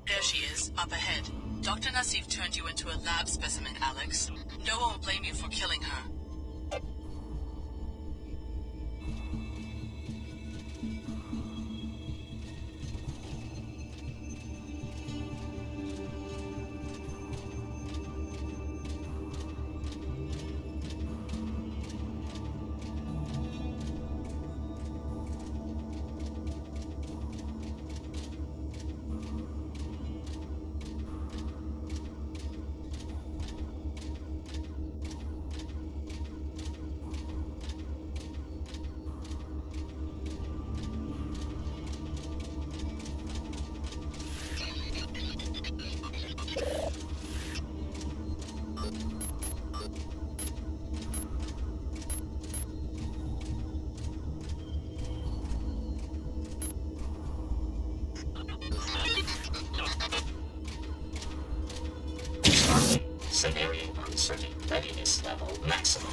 There she is, up ahead. Dr. Nassif turned you into a lab specimen, Alex. No one will blame you for killing her. Scenario uncertain. Readiness level maximum.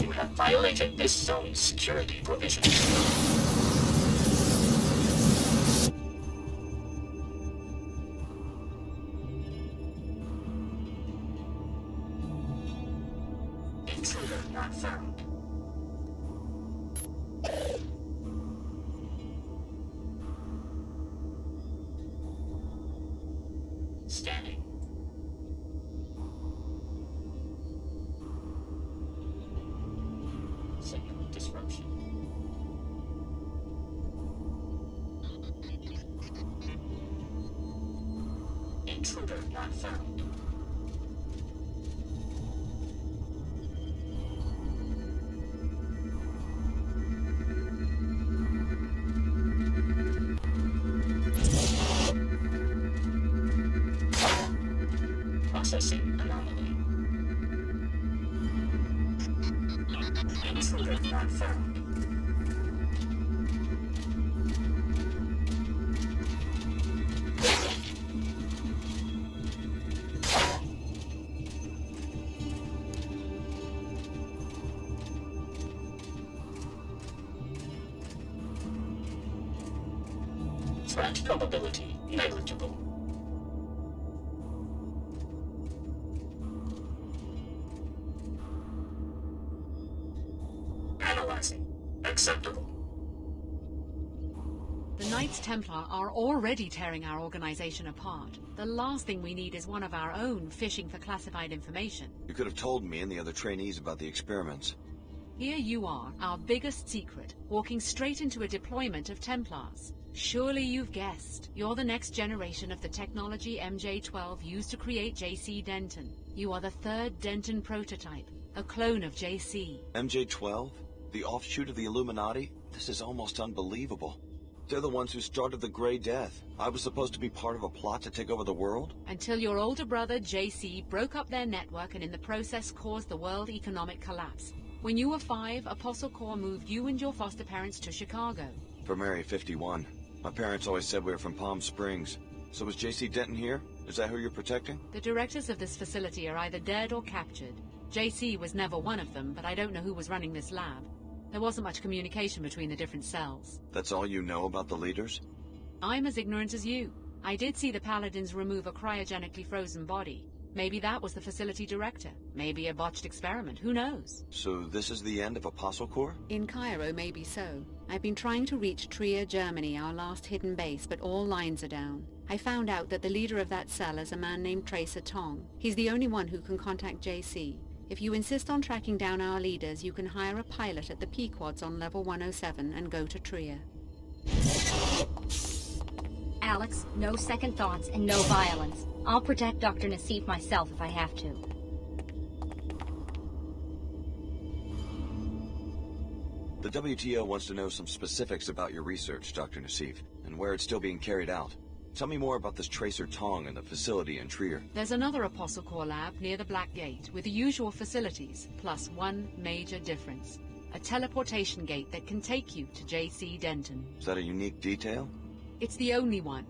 You have violated this zone's security provisions. Intruder not found. Scanning. Signal disruption. Intruder not found. Processing anomaly. Intruder not found. Threat probability negligible. Analyzing. Acceptable. The Knights Templar are already tearing our organization apart. The last thing we need is one of our own fishing for classified information. You could have told me and the other trainees about the experiments. Here you are, our biggest secret, walking straight into a deployment of Templars. Surely you've guessed. You're the next generation of the technology MJ-12 used to create J.C. Denton. You are the third Denton prototype, a clone of J.C. MJ-12? The offshoot of the Illuminati? This is almost unbelievable. They're the ones who started the Grey Death. I was supposed to be part of a plot to take over the world? Until your older brother, J.C., broke up their network and in the process caused the world economic collapse. When you were 5, Apostle Corps moved you and your foster parents to Chicago. From Area 51. My parents always said we were from Palm Springs. So was J.C. Denton here? Is that who you're protecting? The directors of this facility are either dead or captured. J.C. was never one of them, but I don't know who was running this lab. There wasn't much communication between the different cells. That's all you know about the leaders? I'm as ignorant as you. I did see the Paladins remove a cryogenically frozen body. Maybe that was the facility director. Maybe a botched experiment. Who knows? So this is the end of Apostle Corps? In Cairo, maybe so. I've been trying to reach Trier, Germany, our last hidden base, but all lines are down. I found out that the leader of that cell is a man named Tracer Tong. He's the only one who can contact JC. If you insist on tracking down our leaders, you can hire a pilot at the Pequods on level 107 and go to Trier. Alex, no second thoughts and no violence. I'll protect Dr. Nassif myself if I have to. The WTO wants to know some specifics about your research, Dr. Nassif, and where it's still being carried out. Tell me more about this Tracer Tong and the facility in Trier. There's another Apostle Corps lab near the Black Gate, with the usual facilities, plus one major difference. A teleportation gate that can take you to J.C. Denton. Is that a unique detail? It's the only one.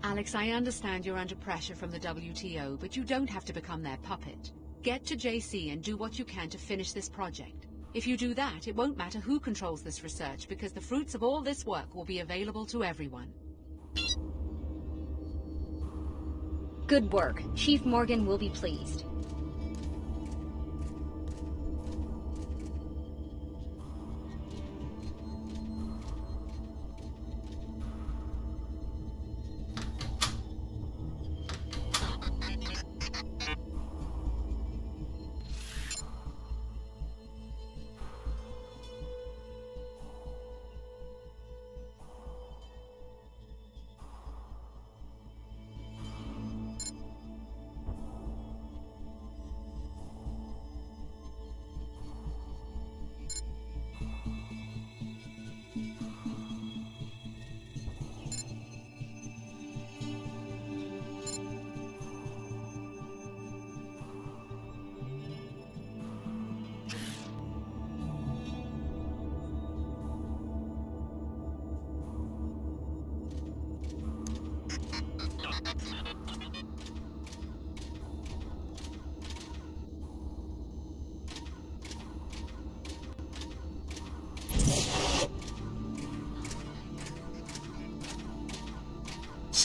Alex, I understand you're under pressure from the WTO, but you don't have to become their puppet. Get to JC and do what you can to finish this project. If you do that, it won't matter who controls this research, because the fruits of all this work will be available to everyone. Good work. Chief Morgan will be pleased.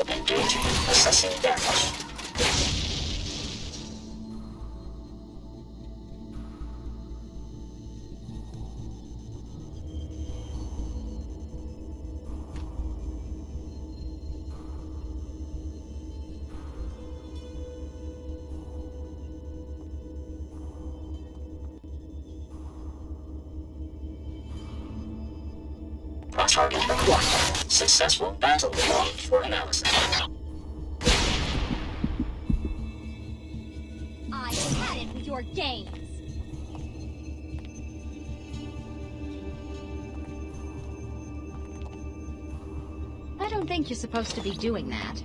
Engaging. Assessing damage. Target acquired. Successful battle log for analysis. I had it with your games. I don't think you're supposed to be doing that.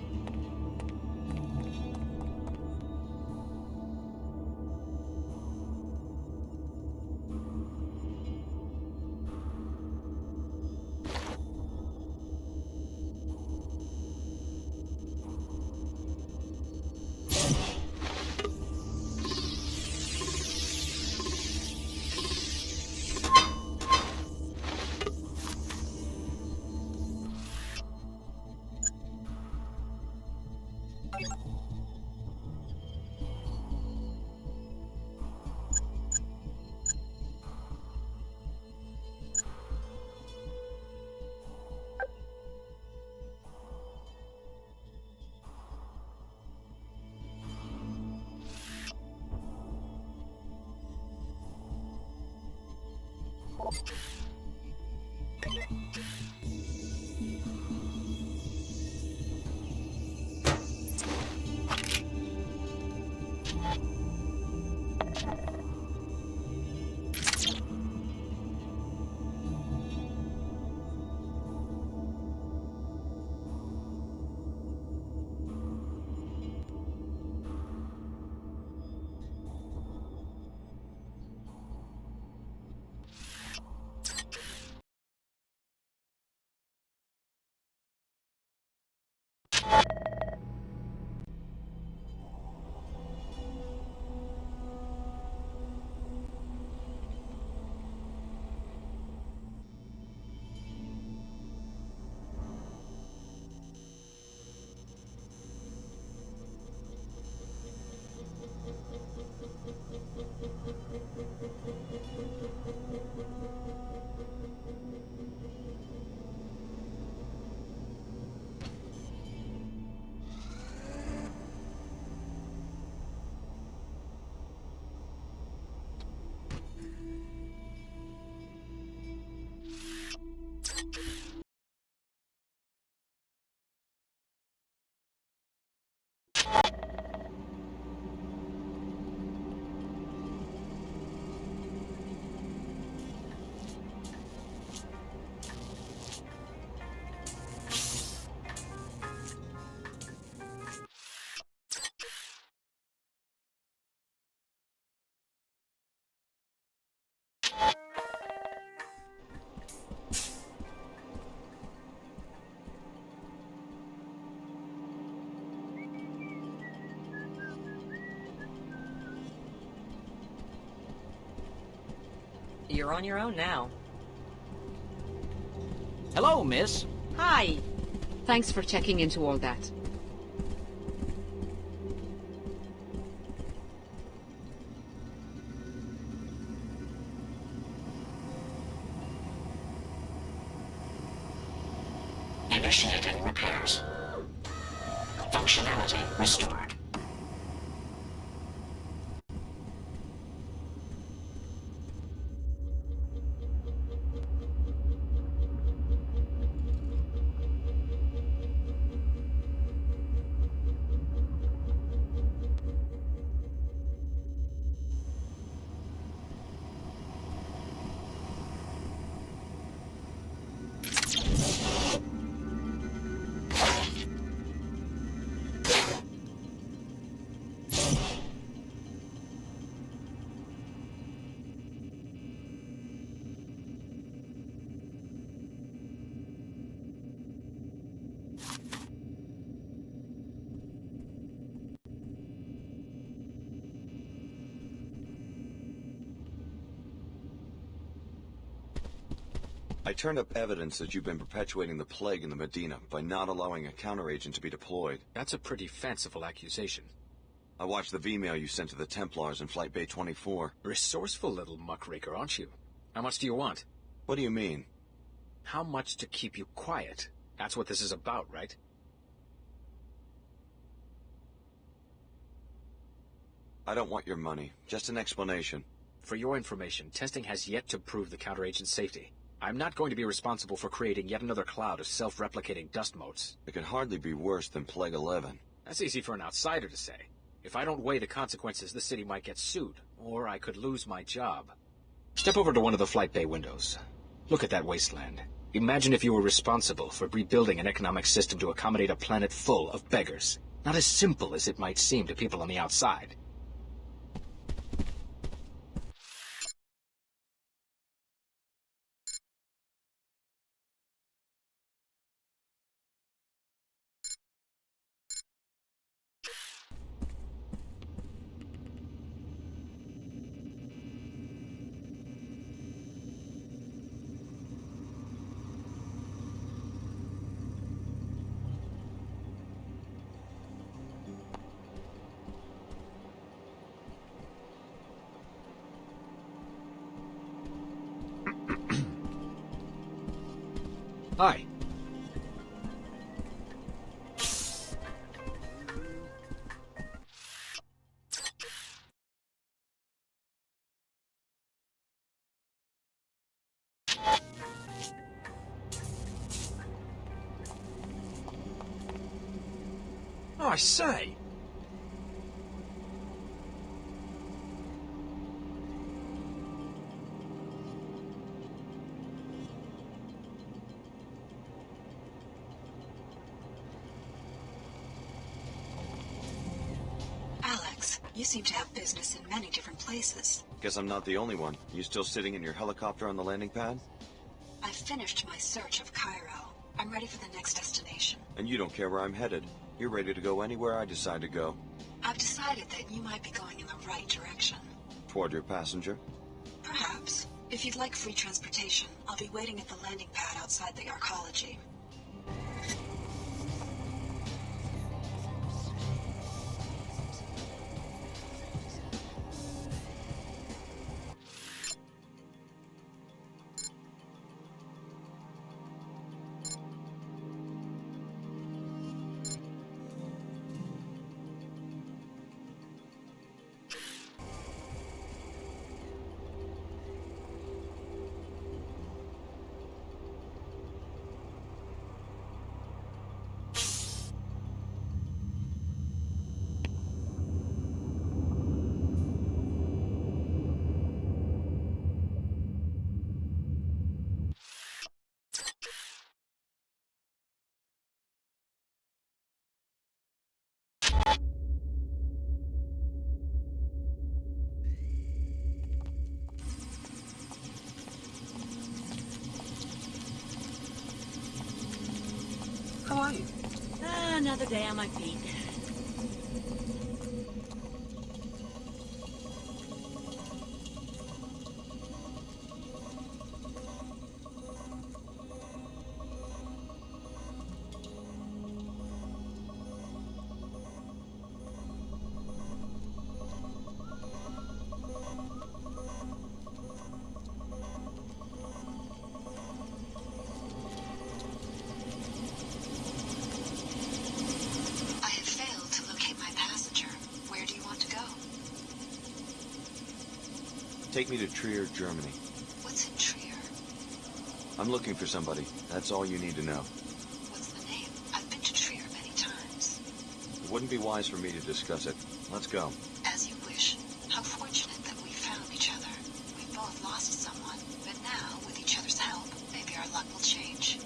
You're on your own now. Hello, miss. Hi! Thanks for checking into all that. Initiating repairs. Functionality restored. I turned up evidence that you've been perpetuating the plague in the Medina by not allowing a counteragent to be deployed. That's a pretty fanciful accusation. I watched the V-mail you sent to the Templars in Flight Bay 24. Resourceful little muckraker, aren't you? How much do you want? What do you mean? How much to keep you quiet? That's what this is about, right? I don't want your money. Just an explanation. For your information, testing has yet to prove the counteragent's safety. I'm not going to be responsible for creating yet another cloud of self-replicating dust motes. It could hardly be worse than Plague 11. That's easy for an outsider to say. If I don't weigh the consequences, the city might get sued, or I could lose my job. Step over to one of the flight bay windows. Look at that wasteland. Imagine if you were responsible for rebuilding an economic system to accommodate a planet full of beggars. Not as simple as it might seem to people on the outside. Hi. Oh, I say. Alex, you seem to have business in many different places. Guess I'm not the only one. You still sitting in your helicopter on the landing pad? I've finished my search of Cairo. I'm ready for the next destination. And you don't care where I'm headed. You're ready to go anywhere I decide to go. I've decided that you might be going in the right direction. Toward your passenger? Perhaps. If you'd like free transportation, I'll be waiting at the landing pad outside the Arcology. How are you? Another day on my feet. Take me to Trier, Germany. What's in Trier? I'm looking for somebody. That's all you need to know. What's the name? I've been to Trier many times. It wouldn't be wise for me to discuss it. Let's go. As you wish. How fortunate that we found each other. We both lost someone, but now, with each other's help, maybe our luck will change.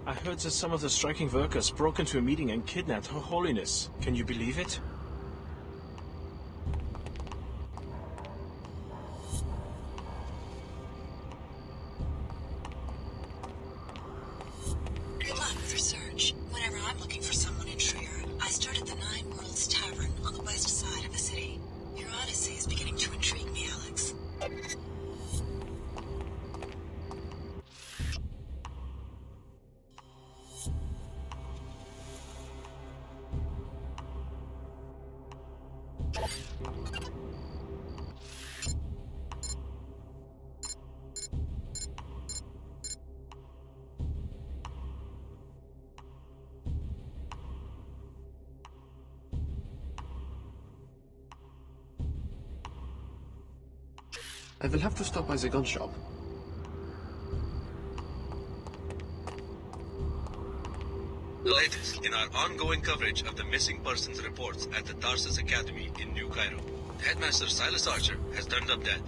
I heard that some of the striking workers broke into a meeting and kidnapped Her Holiness. Can you believe it? Good luck with research. Whenever I'm looking for someone in Trier, I start at the Nine Worlds Tavern on the west side of the city. Your odyssey is beginning to intrigue me, Alex. I will have to stop by the gun shop. The latest in our ongoing coverage of the missing persons reports at the Tarsus Academy in New Cairo. Headmaster Silas Archer has turned up dead.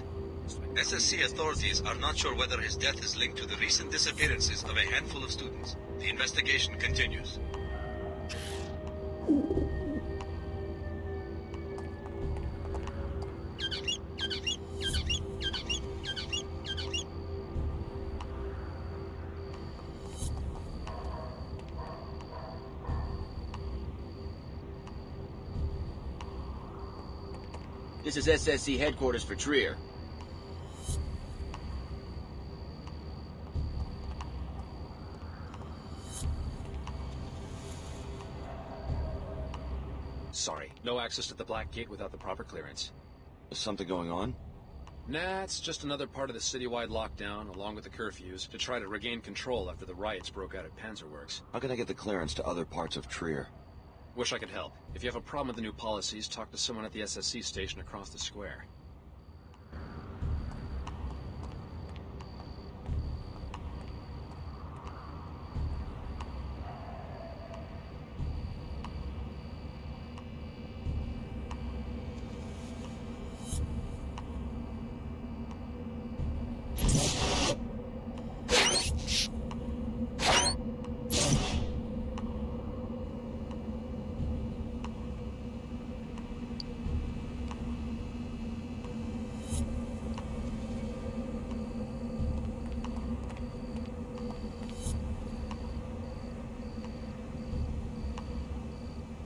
SSC authorities are not sure whether his death is linked to the recent disappearances of a handful of students. The investigation continues. This is SSC headquarters for Trier. Sorry, no access to the Black Gate without the proper clearance. Is something going on? Nah, it's just another part of the citywide lockdown, along with the curfews, to try to regain control after the riots broke out at Panzerworks. How can I get the clearance to other parts of Trier? Wish I could help. If you have a problem with the new policies, talk to someone at the SSC station across the square.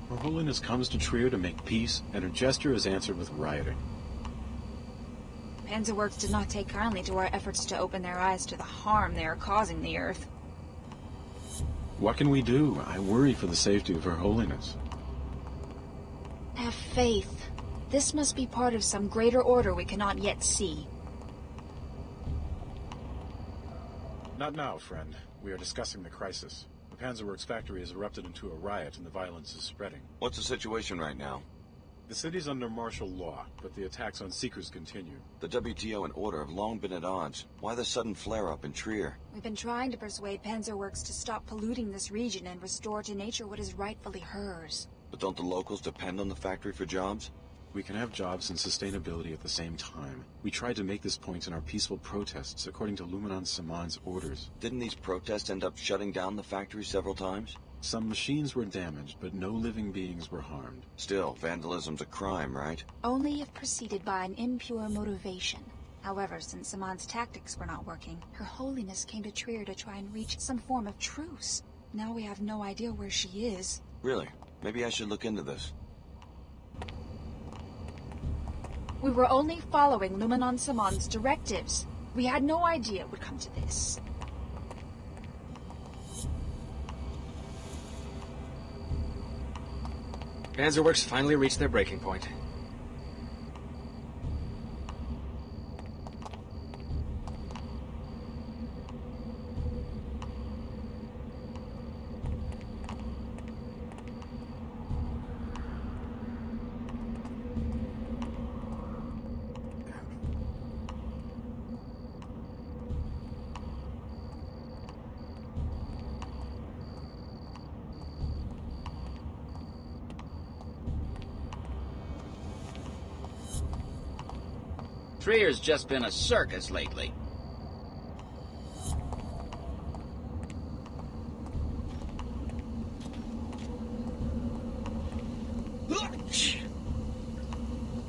Her Holiness comes to Trier to make peace, and her gesture is answered with rioting. Panzerworks did not take kindly to our efforts to open their eyes to the harm they are causing the Earth. What can we do? I worry for the safety of Her Holiness. Have faith. This must be part of some greater order we cannot yet see. Not now, friend. We are discussing the crisis. The Panzerworks factory has erupted into a riot and the violence is spreading. What's the situation right now? The city's under martial law, but the attacks on Seekers continue. The WTO and Order have long been at odds. Why the sudden flare-up in Trier? We've been trying to persuade Panzerworks to stop polluting this region and restore to nature what is rightfully hers. But don't the locals depend on the factory for jobs? We can have jobs and sustainability at the same time. We tried to make this point in our peaceful protests according to Luminon Saman's orders. Didn't these protests end up shutting down the factory several times? Some machines were damaged, but no living beings were harmed. Still, vandalism's a crime, right? Only if preceded by an impure motivation. However, since Saman's tactics were not working, Her Holiness came to Trier to try and reach some form of truce. Now we have no idea where she is. Really? Maybe I should look into this. We were only following Luminon Saman's directives. We had no idea it would come to this. Panzerworks finally reached their breaking point. Trier's just been a circus lately.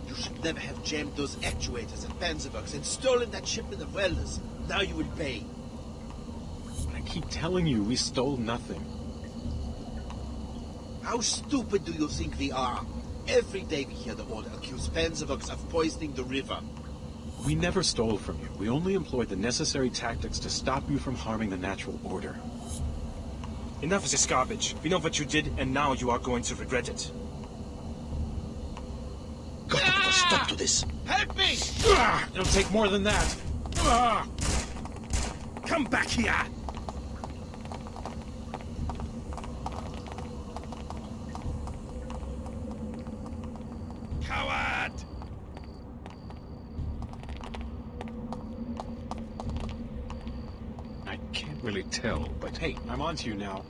You should never have jammed those actuators at Panzerwerks and stolen that shipment of welders. Now you will pay. I keep telling you, we stole nothing. How stupid do you think we are? Every day we hear the Order accuse Panzerwerks of poisoning the river. We never stole from you. We only employed the necessary tactics to stop you from harming the natural order. Enough of this garbage. We know what you did, and now you are going to regret it. Got to put a stop to this. Help me! It'll take more than that. Come back here! Coward! I can't really tell, but hey, I'm on to you now.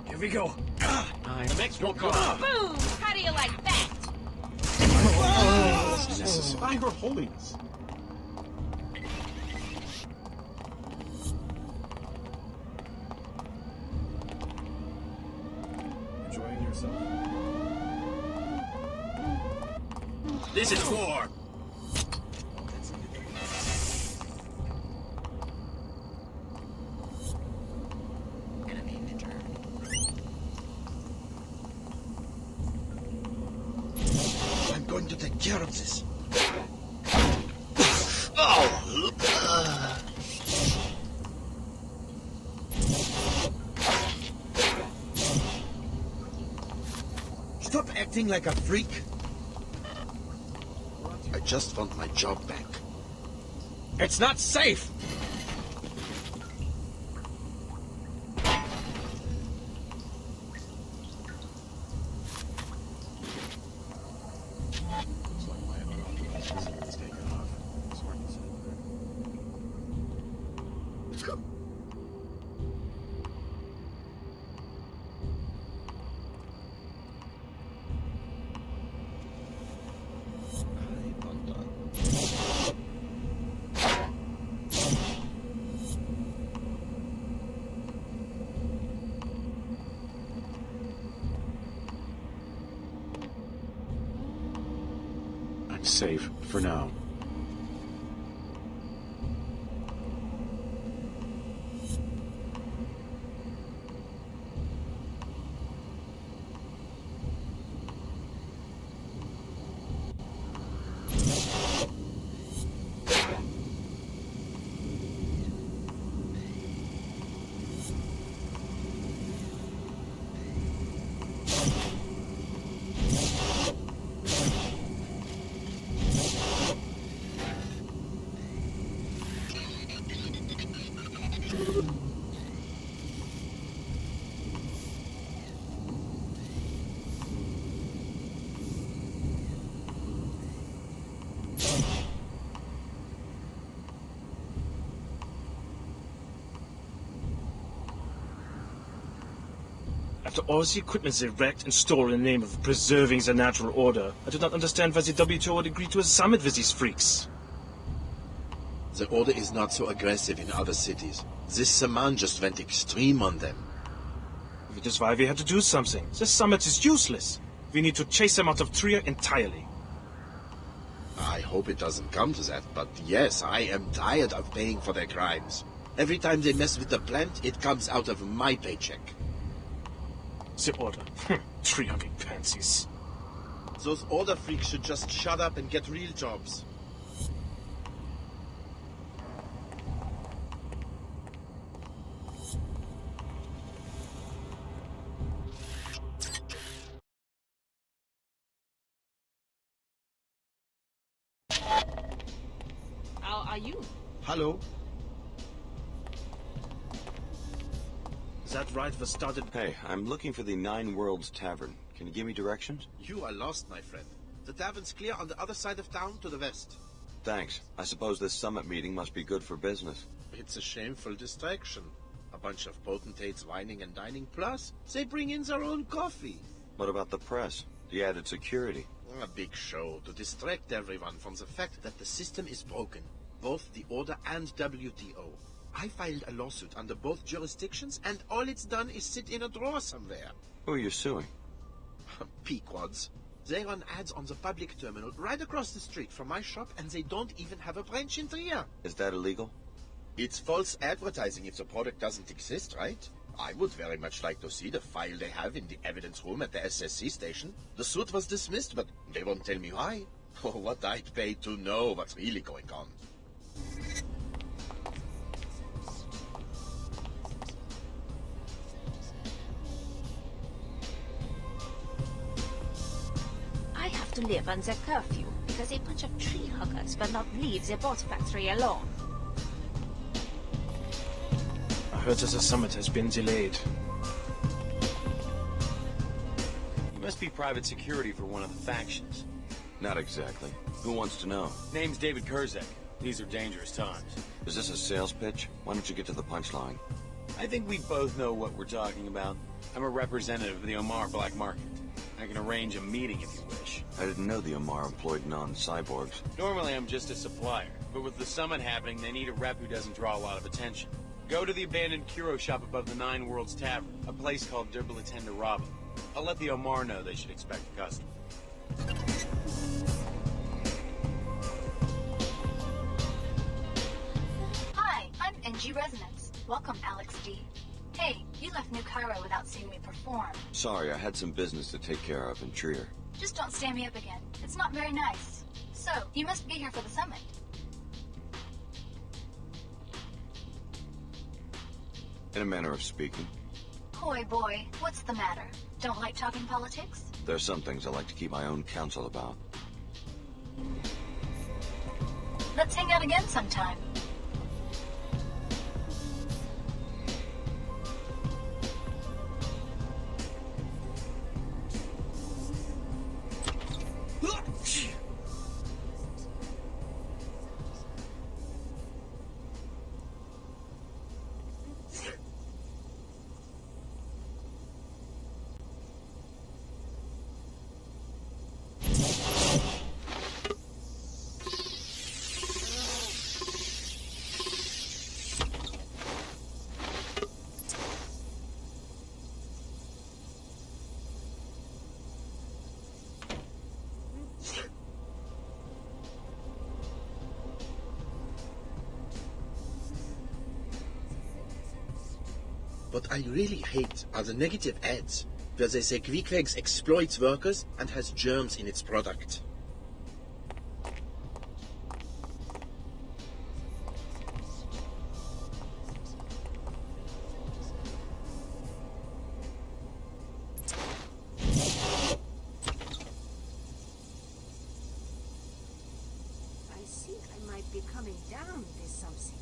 Here we go. The next one come. Boom! How do you like that? By Her Holiness. Enjoying yourself? This is war. I'm going to take care of this. Stop acting like a freak. I just want my job back. It's not safe! Looks like my unauthorized visitor's taken off. Smart decision. I'm safe for now. After all the equipment they wrecked and stole in the name of preserving the natural order, I do not understand why the WTO would agree to a summit with these freaks. The Order is not so aggressive in other cities. This Saman just went extreme on them. That is why we have to do something. This summit is useless. We need to chase them out of Trier entirely. I hope it doesn't come to that, but yes, I am tired of paying for their crimes. Every time they mess with the plant, it comes out of my paycheck. The Order. Tree-hugging pansies. Those Order freaks should just shut up and get real jobs. How are you? Hello? That ride was started... Hey, I'm looking for the Nine Worlds Tavern. Can you give me directions? You are lost, my friend. The tavern's clear on the other side of town to the west. Thanks. I suppose this summit meeting must be good for business. It's a shameful distraction. A bunch of potentates whining and dining, plus they bring in their own coffee. What about the press? The added security? A big show to distract everyone from the fact that the system is broken. Both the Order and WTO. I filed a lawsuit under both jurisdictions, and all it's done is sit in a drawer somewhere. Who are you suing? Pequods. They run ads on the public terminal right across the street from my shop, and they don't even have a branch in Trier. Is that illegal? It's false advertising if the product doesn't exist, right? I would very much like to see the file they have in the evidence room at the SSC station. The suit was dismissed, but they won't tell me why. Or what I'd pay to know what's really going on. I have to live under curfew because a bunch of tree huggers will not leave the boat factory alone. I heard that the summit has been delayed. You must be private security for one of the factions. Not exactly. Who wants to know? Name's David Kurzek. These are dangerous times. Is this a sales pitch? Why don't you get to the punchline? I think we both know what we're talking about. I'm a representative of the Omar Black Market. I can arrange a meeting if you wish. I didn't know the Omar employed non-cyborgs. Normally I'm just a supplier, but with the summit happening, they need a rep who doesn't draw a lot of attention. Go to the abandoned Kuro shop above the Nine Worlds Tavern, a place called Derbilatenda Raba. I'll let the Omar know they should expect a customer. Hi, I'm NG Resonance. Welcome, Alex D. Hey, you left New Cairo without seeing me perform. Sorry, I had some business to take care of in Trier. Just don't stand me up again. It's not very nice. So, you must be here for the summit. In a manner of speaking. Boy, boy, what's the matter? Don't like talking politics? There are some things I like to keep my own counsel about. Let's hang out again sometime. What I really hate are the negative ads, where they say Queequegs exploits workers and has germs in its product. I think I might be coming down with something.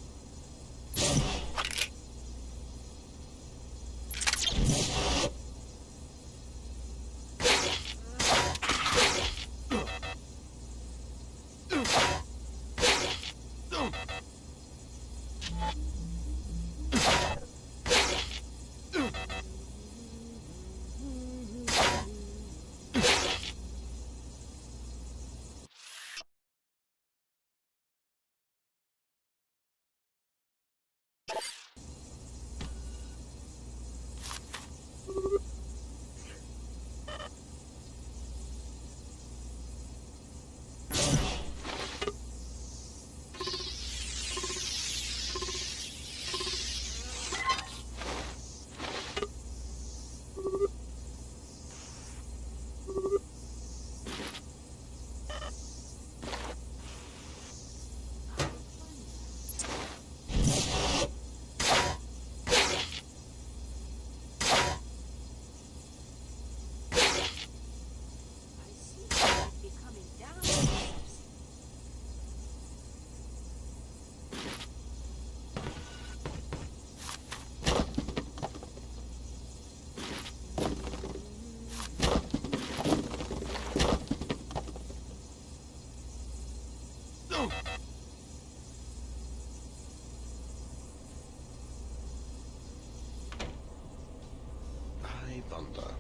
I wonder.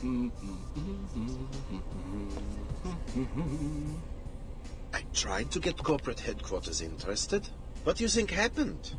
I tried to get corporate headquarters interested. What do you think happened?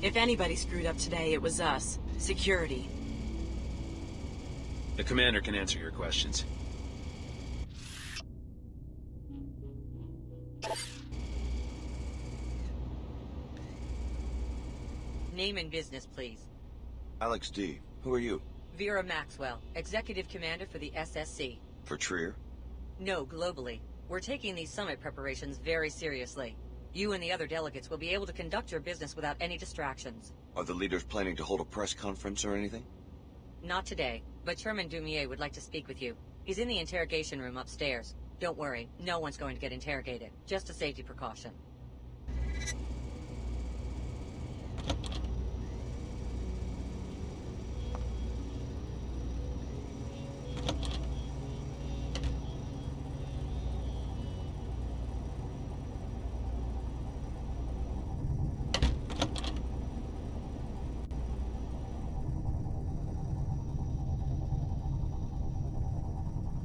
If anybody screwed up today, it was us. Security. The commander can answer your questions. Name and business, please. Alex D. Who are you? Vera Maxwell, Executive Commander for the SSC. For Trier? No, globally. We're taking these summit preparations very seriously. You and the other delegates will be able to conduct your business without any distractions. Are the leaders planning to hold a press conference or anything? Not today, but Chairman Dumier would like to speak with you. He's in the interrogation room upstairs. Don't worry, no one's going to get interrogated. Just a safety precaution.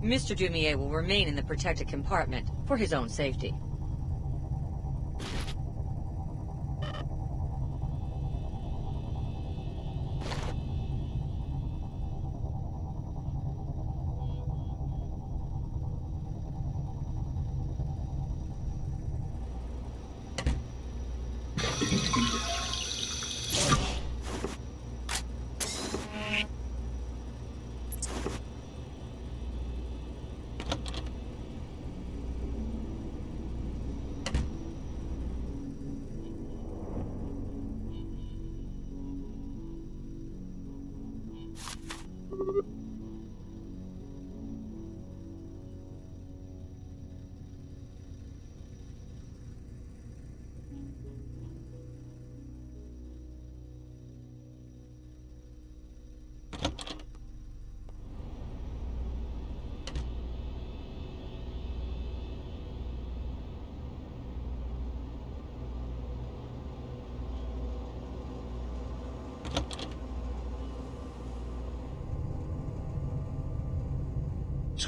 Mr. Dumier will remain in the protected compartment for his own safety.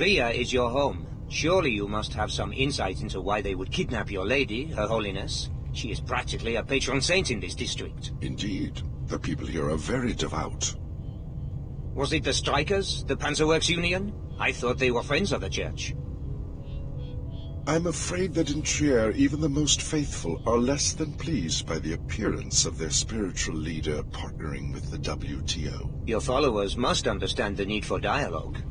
Trier is your home. Surely you must have some insight into why they would kidnap your lady, Her Holiness. She is practically a patron saint in this district. Indeed. The people here are very devout. Was it the strikers, the Panzerworks Union? I thought they were friends of the church. I'm afraid that in Trier, even the most faithful are less than pleased by the appearance of their spiritual leader partnering with the WTO. Your followers must understand the need for dialogue.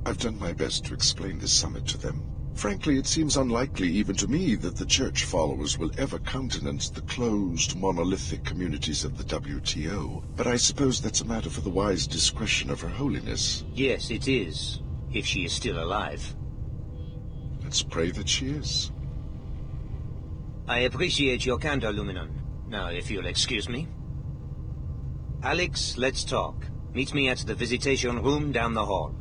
I've done my best to explain this summit to them. Frankly, it seems unlikely even to me that the church followers will ever countenance the closed, monolithic communities of the WTO. But I suppose that's a matter for the wise discretion of Her Holiness. Yes, it is. If she is still alive. Let's pray that she is. I appreciate your candor, Luminon. Now, if you'll excuse me. Alex, let's talk. Meet me at the visitation room down the hall.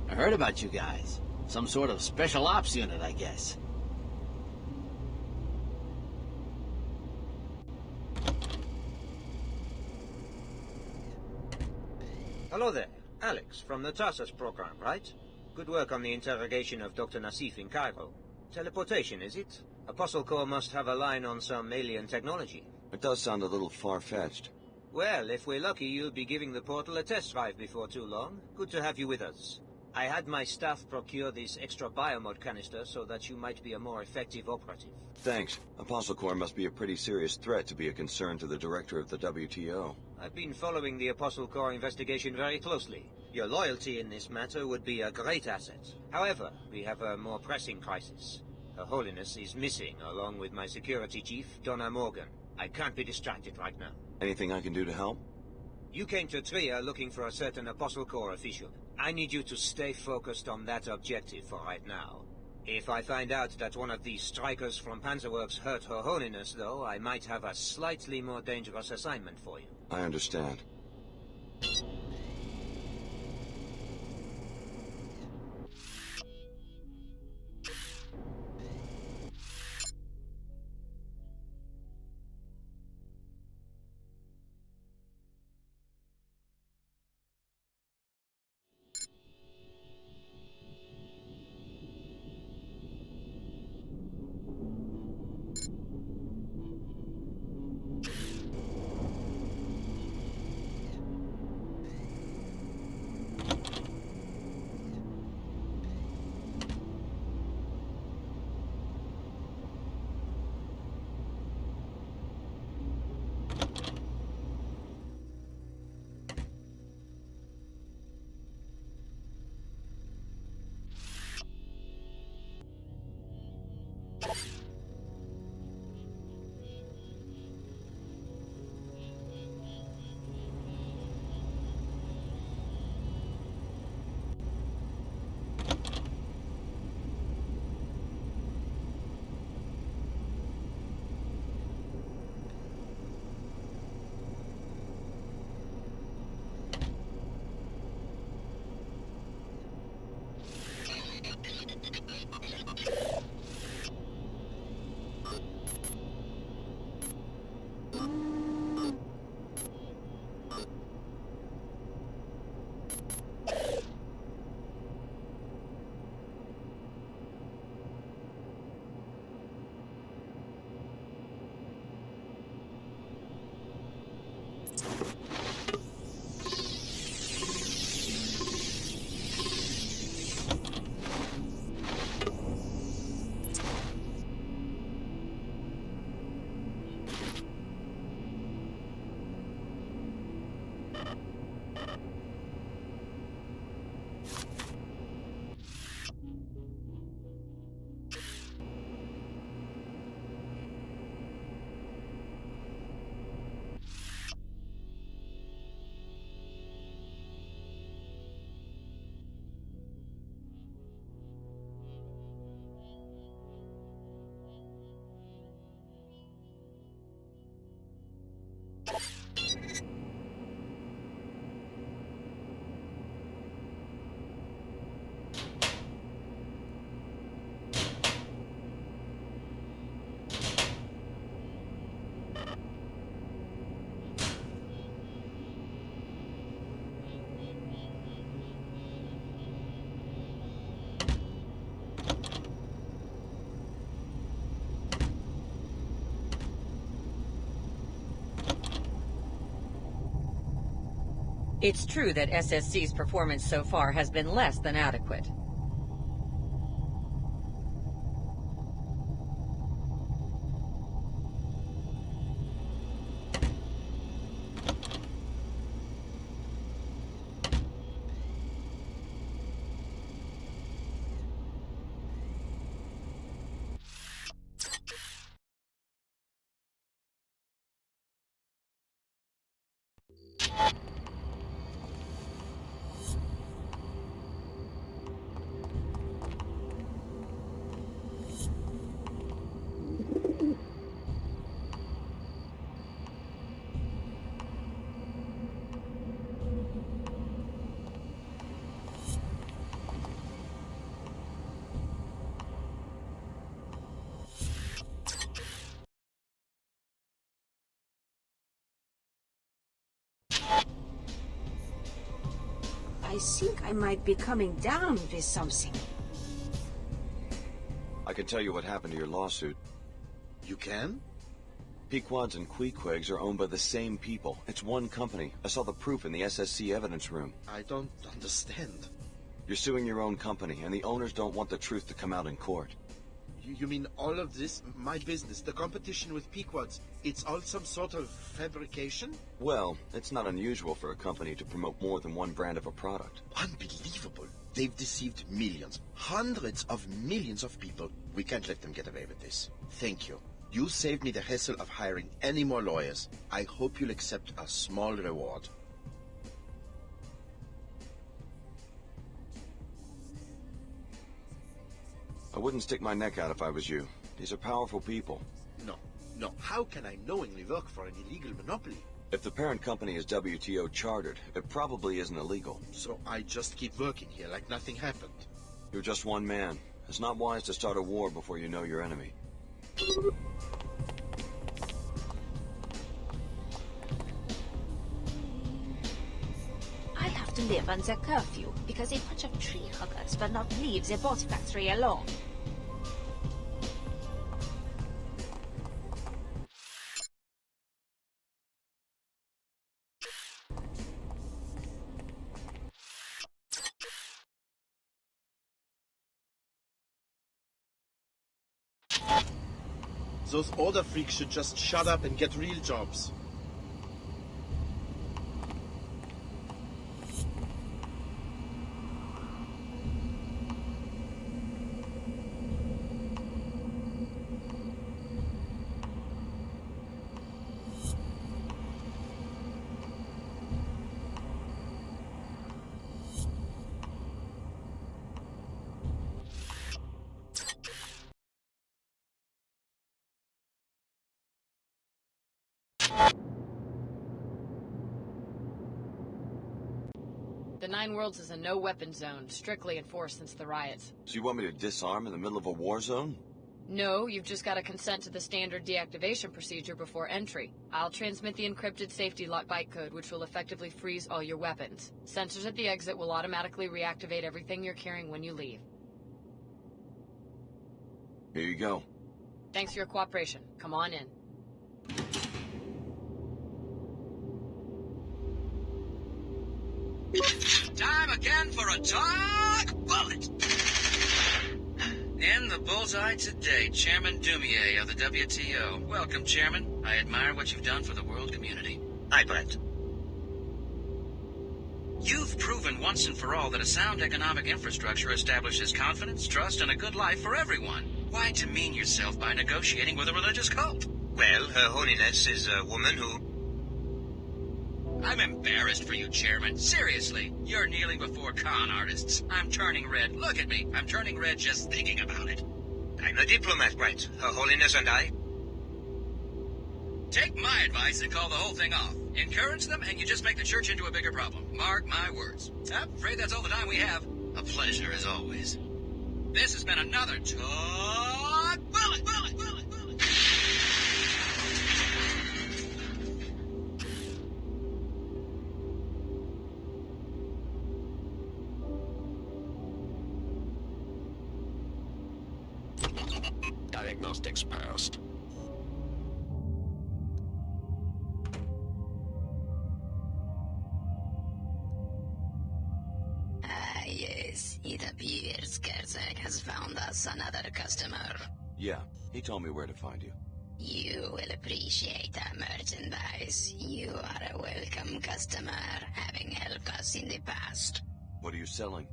I heard about you guys. Some sort of special ops unit, I guess. Hello there. Alex, from the Tarsus program, right? Good work on the interrogation of Dr. Nassif in Cairo. Teleportation, is it? Apostle Corps must have a line on some alien technology. It does sound a little far-fetched. Well, if we're lucky, you'll be giving the portal a test drive before too long. Good to have you with us. I had my staff procure this extra biomod canister so that you might be a more effective operative. Thanks. Apostle Corps must be a pretty serious threat to be a concern to the director of the WTO. I've been following the Apostle Corps investigation very closely. Your loyalty in this matter would be a great asset. However, we have a more pressing crisis. Her Holiness is missing, along with my security chief, Donna Morgan. I can't be distracted right now. Anything I can do to help? You came to Trier looking for a certain Apostle Corps official. I need you to stay focused on that objective for right now. If I find out that one of these strikers from Panzerworks hurt Her Holiness, though, I might have a slightly more dangerous assignment for you. I understand. It's true that SSC's performance so far has been less than adequate. I think I might be coming down with something. I can tell you what happened to your lawsuit. You can? Pequods and Queequegs are owned by the same people. It's one company. I saw the proof in the SSC evidence room. I don't understand. You're suing your own company, and the owners don't want the truth to come out in court. You mean all of this, my business, the competition with Pequods, it's all some sort of fabrication? Well, it's not unusual for a company to promote more than one brand of a product. Unbelievable. They've deceived millions, hundreds of millions of people. We can't let them get away with this. Thank you. You saved me the hassle of hiring any more lawyers. I hope you'll accept a small reward. I wouldn't stick my neck out if I was you. These are powerful people. No. How can I knowingly work for an illegal monopoly? If the parent company is WTO chartered, it probably isn't illegal. So I just keep working here like nothing happened. You're just one man. It's not wise to start a war before you know your enemy. I'll have to live under curfew because a bunch of tree huggers will not leave the bot factory alone. Those order freaks should just shut up and get real jobs. The Nine Worlds is a no-weapon zone, strictly enforced since the riots. So you want me to disarm in the middle of a war zone? No, you've just got to consent to the standard deactivation procedure before entry. I'll transmit the encrypted safety lock bytecode, which will effectively freeze all your weapons. Sensors at the exit will automatically reactivate everything you're carrying when you leave. Here you go. Thanks for your cooperation. Come on in. Time again for a dark bullet! In the bullseye today, Chairman Dumier of the WTO. Welcome, Chairman. I admire what you've done for the world community. Hi, Brett. You've proven once and for all that a sound economic infrastructure establishes confidence, trust, and a good life for everyone. Why demean yourself by negotiating with a religious cult? Well, Her Holiness is a woman who... I'm embarrassed for you, Chairman. Seriously, you're kneeling before con artists. I'm turning red. Look at me. I'm turning red just thinking about it. I'm a diplomat, Brett. Her Holiness and I... Take my advice and call the whole thing off. Encourage them, and you just make the church into a bigger problem. Mark my words. I'm afraid that's all the time we have. A pleasure, as always. This has been another Talk Bullet! Diagnostics passed. Yes. It appears Kerzak has found us another customer. Yeah, he told me where to find you. You will appreciate our merchandise. You are a welcome customer, having helped us in the past. What are you selling?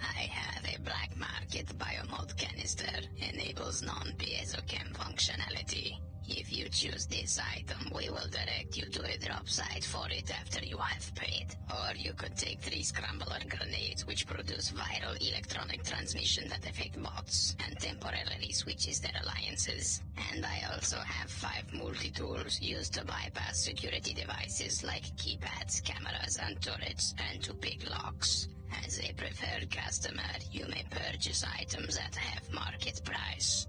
I have a black market biomod canister. Enables non-piezochem functionality. If you choose this item, we will direct you to a drop site for it after you have paid. Or you could take 3 scrambler grenades which produce viral electronic transmission that affect bots and temporarily switches their alliances. And I also have 5 multi-tools used to bypass security devices like keypads, cameras and turrets, and to pick locks. As a preferred customer, you may purchase items at half market price.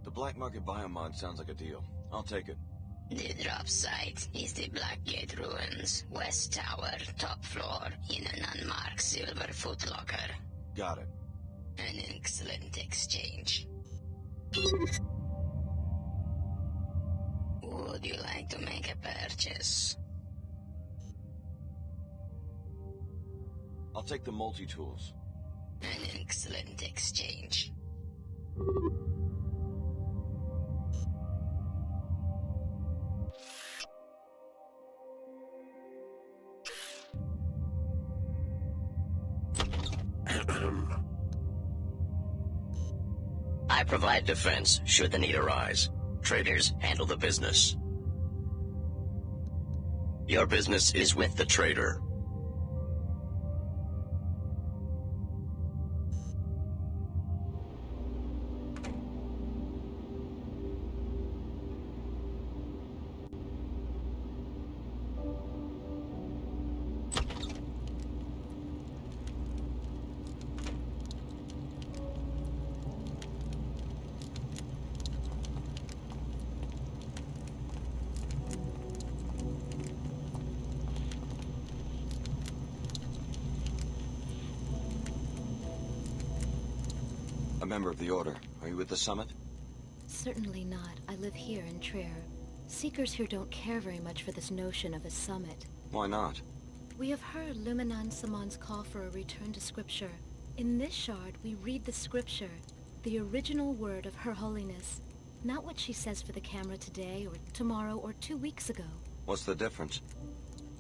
The black market biomod sounds like a deal. I'll take it. The drop site is the Blackgate Ruins, West Tower, top floor, in an unmarked silver footlocker. Got it. An excellent exchange. Would you like to make a purchase? I'll take the multi-tools. An excellent exchange. I provide defense should the need arise. Traders handle the business. Your business is with the trader. A member of the Order. Are you at the summit? Certainly not. I live here in Trier. Seekers here don't care very much for this notion of a summit. Why not? We have heard Luminan Saman's call for a return to Scripture. In this shard, we read the Scripture, the original word of Her Holiness, not what she says for the camera today, or tomorrow, or 2 weeks ago. What's the difference?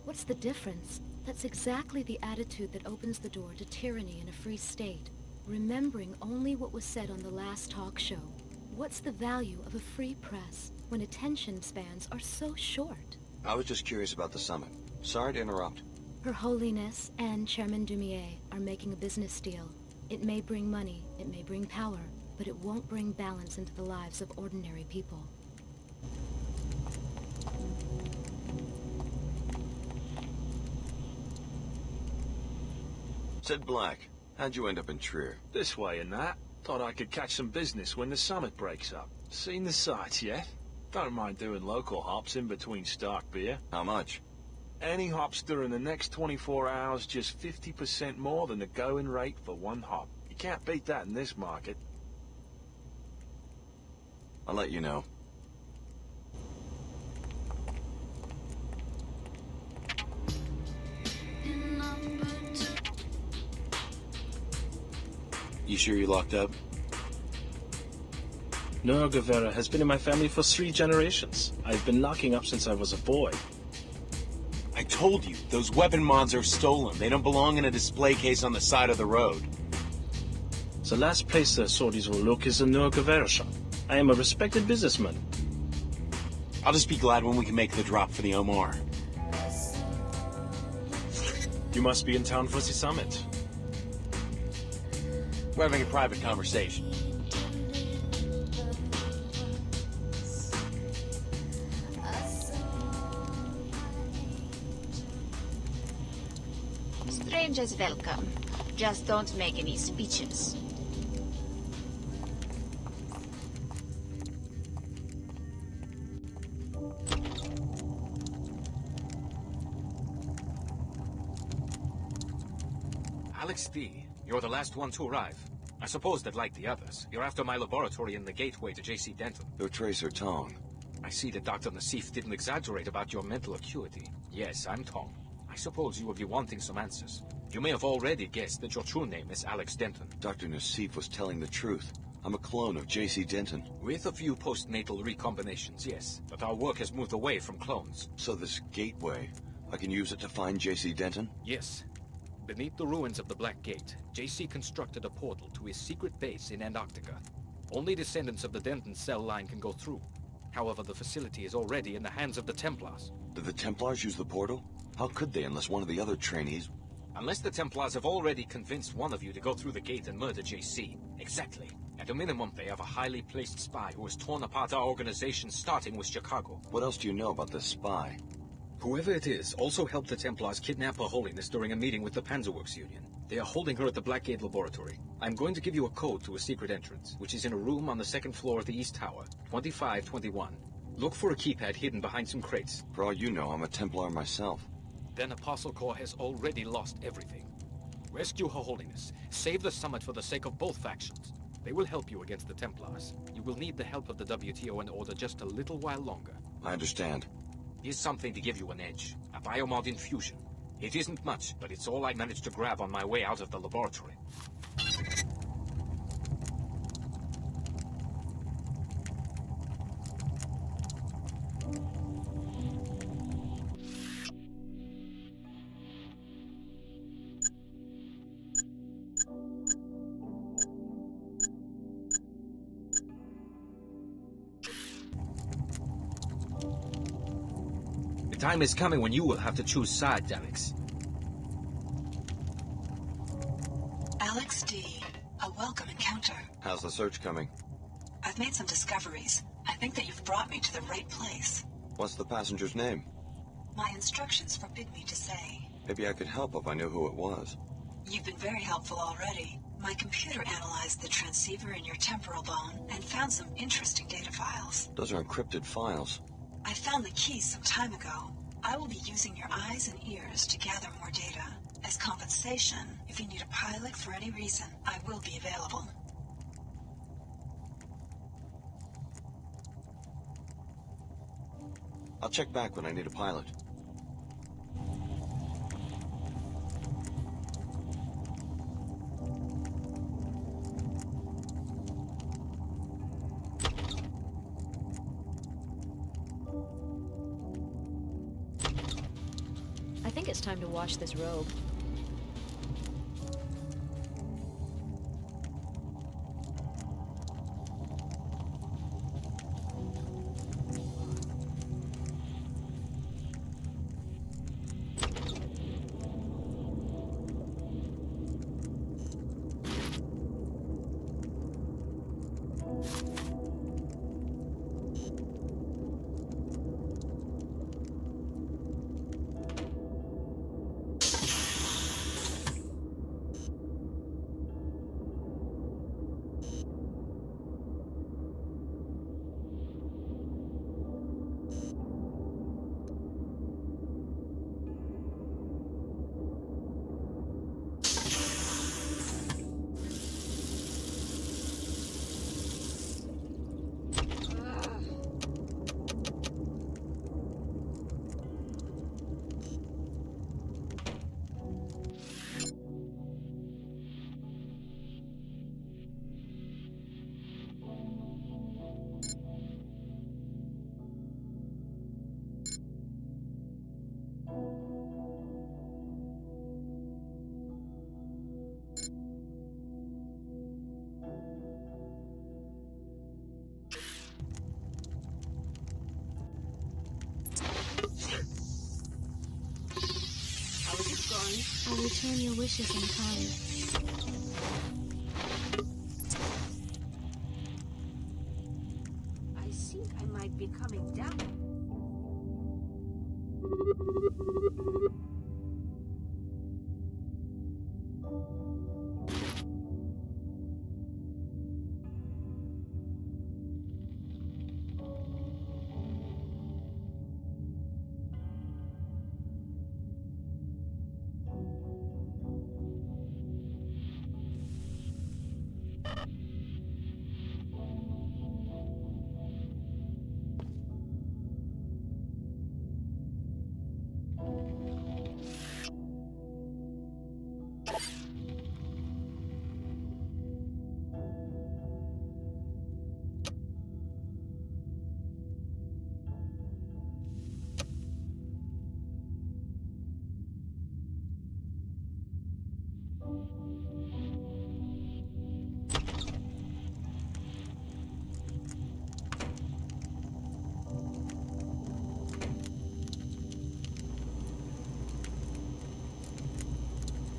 What's the difference? That's exactly the attitude that opens the door to tyranny in a free state. Remembering only what was said on the last talk show. What's the value of a free press when attention spans are so short? I was just curious about the summit. Sorry to interrupt. Her Holiness and Chairman Dumier are making a business deal. It may bring money, it may bring power, but it won't bring balance into the lives of ordinary people. Sid Black, how'd you end up in Trier? This way and that. Thought I could catch some business when the summit breaks up. Seen the sights yet? Don't mind doing local hops in between stock beer. How much? Any hops during the next 24 hours, just 50% more than the going rate for one hop. You can't beat that in this market. I'll let you know. You sure you locked up? No, Guevara has been in my family for 3 generations. I've been locking up since I was a boy. I told you, those weapon mods are stolen. They don't belong in a display case on the side of the road. The last place the sorties will look is the Noah Guevara shop. I am a respected businessman. I'll just be glad when we can make the drop for the Omar. You must be in town for the summit. We're having a private conversation. Strangers welcome. Just don't make any speeches. Alex D., you're the last one to arrive. I suppose that, like the others, you're after my laboratory in the gateway to J.C. Denton. You're Tracer Tong. I see that Dr. Nassif didn't exaggerate about your mental acuity. Yes, I'm Tong. I suppose you will be wanting some answers. You may have already guessed that your true name is Alex Denton. Dr. Nassif was telling the truth. I'm a clone of J.C. Denton. With a few postnatal recombinations, yes. But our work has moved away from clones. So this gateway, I can use it to find J.C. Denton? Yes. Beneath the ruins of the Black Gate, J.C. constructed a portal to his secret base in Antarctica. Only descendants of the Denton cell line can go through. However, the facility is already in the hands of the Templars. Did the Templars use the portal? How could they unless one of the other trainees... Unless the Templars have already convinced one of you to go through the gate and murder J.C. Exactly. At a minimum, they have a highly placed spy who has torn apart our organization, starting with Chicago. What else do you know about this spy? Whoever it is also helped the Templars kidnap Her Holiness during a meeting with the Panzerworks Union. They are holding her at the Blackgate Laboratory. I'm going to give you a code to a secret entrance, which is in a room on the second floor of the East Tower, 2521. Look for a keypad hidden behind some crates. For all you know, I'm a Templar myself. Then Apostle Corps has already lost everything. Rescue Her Holiness. Save the summit for the sake of both factions. They will help you against the Templars. You will need the help of the WTO and Order just a little while longer. I understand. Here's something to give you an edge. A biomod infusion. It isn't much, but it's all I managed to grab on my way out of the laboratory. The time is coming when you will have to choose sides, Alex. Alex D. A welcome encounter. How's the search coming? I've made some discoveries. I think that you've brought me to the right place. What's the passenger's name? My instructions forbid me to say. Maybe I could help if I knew who it was. You've been very helpful already. My computer analyzed the transceiver in your temporal bone and found some interesting data files. Those are encrypted files. I found the keys some time ago. I will be using your eyes and ears to gather more data. As compensation, if you need a pilot for any reason, I will be available. I'll check back when I need a pilot. I think it's time to wash this robe. I'll return your wishes in kind. I think I might be coming down.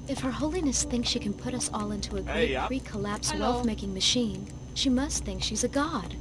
If Her Holiness thinks she can put us all into a great pre-collapse wealth-making machine, she must think she's a god.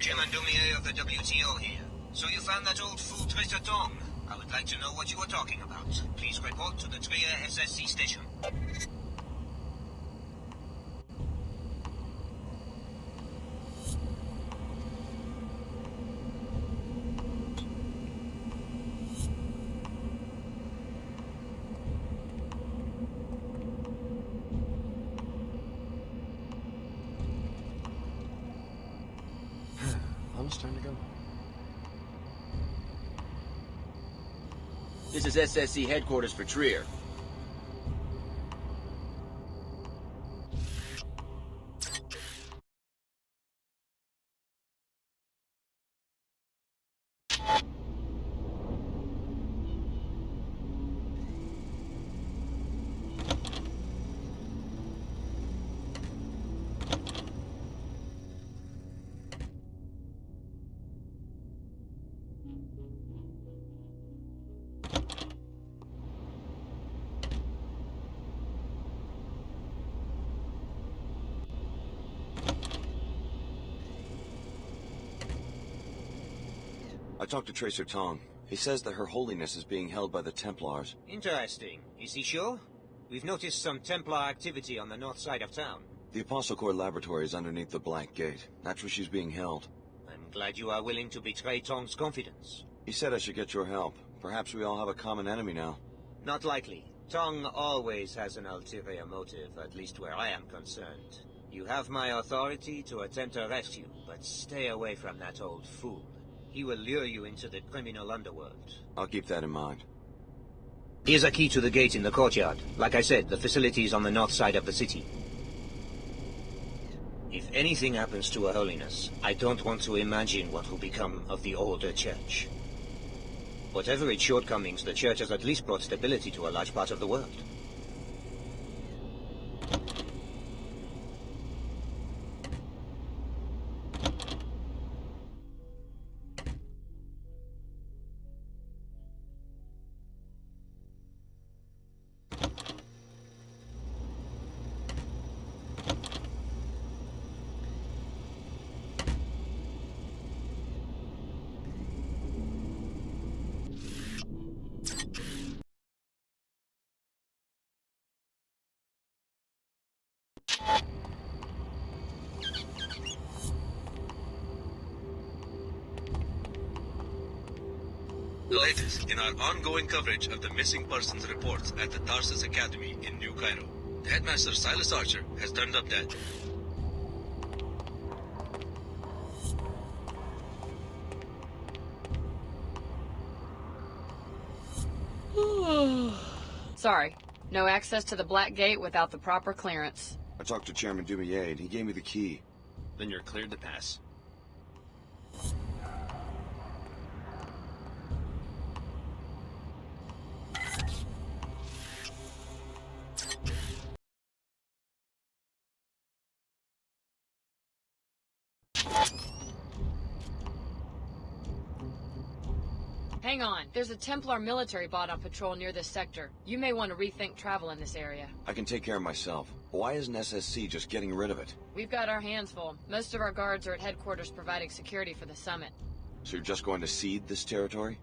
Chairman Dumier of the WTO here. So you found that old fool Tracer Tong. I would like to know what you were talking about. Please report to the Trier SSC station. Almost time to go. This is SSC headquarters for Trier. I talked to Tracer Tong. He says that Her Holiness is being held by the Templars. Interesting. Is he sure? We've noticed some Templar activity on the north side of town. The Apostle Corps laboratory is underneath the Black Gate. That's where she's being held. I'm glad you are willing to betray Tong's confidence. He said I should get your help. Perhaps we all have a common enemy now. Not likely. Tong always has an ulterior motive, at least where I am concerned. You have my authority to attempt a rescue, but stay away from that old fool. He will lure you into the criminal underworld. I'll keep that in mind. Here's a key to the gate in the courtyard. Like I said, the facility is on the north side of the city. If anything happens to Her Holiness, I don't want to imagine what will become of the older church. Whatever its shortcomings, the church has at least brought stability to a large part of the world. The latest in our ongoing coverage of the missing persons reports at the Tarsus Academy in New Cairo. The headmaster, Silas Archer, has turned up dead. Sorry. No access to the Black Gate without the proper clearance. I talked to Chairman Dumier, and he gave me the key. Then you're cleared to pass. Hang on. There's a Templar military bot on patrol near this sector. You may want to rethink travel in this area. I can take care of myself. Why isn't SSC just getting rid of it? We've got our hands full. Most of our guards are at headquarters providing security for the summit. So you're just going to cede this territory?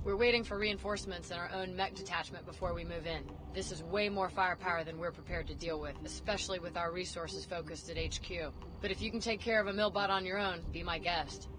We're waiting for reinforcements and our own mech detachment before we move in. This is way more firepower than we're prepared to deal with, especially with our resources focused at HQ. But if you can take care of a millbot on your own, be my guest.